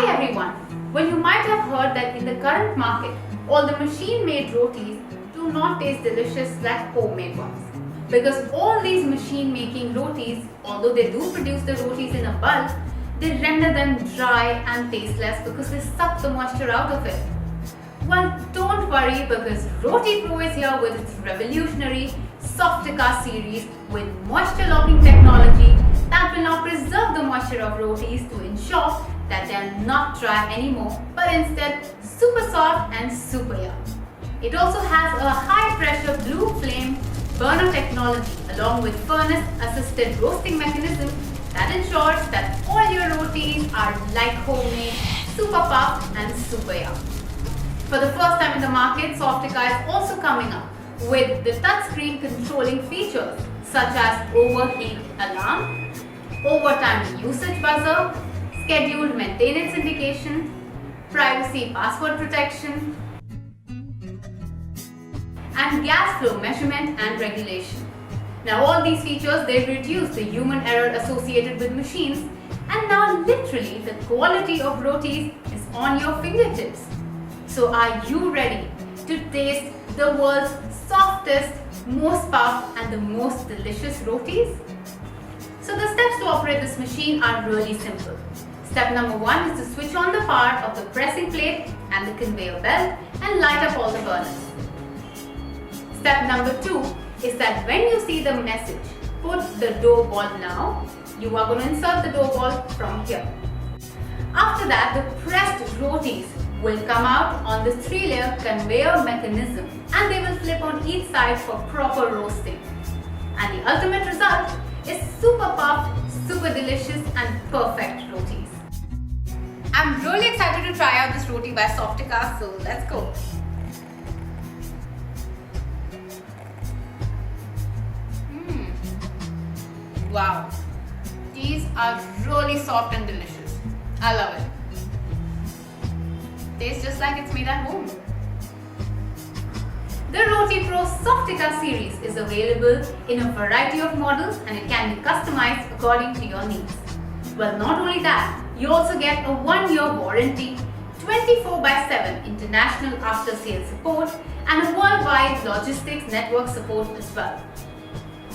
Hi everyone! Well, you might have heard that in the current market, all the machine-made rotis do not taste delicious like homemade ones. Because all these machine-making rotis, although they do produce the rotis in a bulk, they render them dry and tasteless because they suck the moisture out of it. Well, don't worry because Rotipro is here with its revolutionary Softica series with moisture locking technology that will now preserve the moisture of rotis to ensure that they are not dry anymore but instead super soft and super young. It also has a high pressure blue flame burner technology along with furnace assisted roasting mechanism that ensures that all your rotis are like homemade, super puffed and super young. For the first time in the market, Softica is also coming up with the touchscreen controlling features such as overheat alarm, overtime usage buzzer, scheduled maintenance indication, privacy password protection, and gas flow measurement and regulation. Now all these features, they reduce the human error associated with machines, and now literally the quality of rotis is on your fingertips. So are you ready to taste the world's softest, most puffed and the most delicious rotis? So the steps to operate this machine are really simple. Step number 1 is to switch on the power of the pressing plate and the conveyor belt and light up all the burners. Step number 2 is that when you see the message, put the dough ball now, you are going to insert the dough ball from here. After that, the pressed rotis will come out on the 3-layer conveyor mechanism and they will flip on each side for proper roasting. And the ultimate result is super puffed, super delicious and perfect rotis. I'm really excited to try out this roti by Softica, so let's go. Wow, these are really soft and delicious. I love it. Tastes just like it's made at home. The Rotipro Softica series is available in a variety of models and it can be customized according to your needs. Well, not only that, you also get a 1-year warranty, 24/7 international after-sales support and a worldwide logistics network support as well.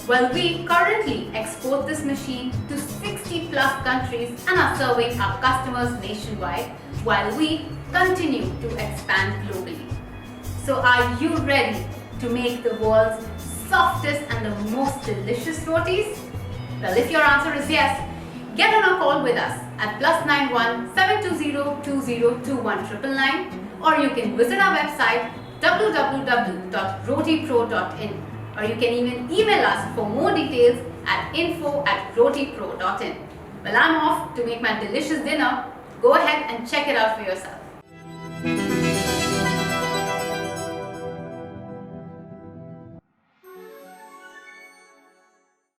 Well, we currently export this machine to 60+ countries and are serving our customers nationwide while we continue to expand globally. So are you ready to make the world's softest and the most delicious rotis? Well, if your answer is yes, get on a call with us at +91 720 2021 999 or you can visit our website www.rotipro.in or you can even email us for more details at info@rotipro.in. Well, I'm off to make my delicious dinner. Go ahead and check it out for yourself.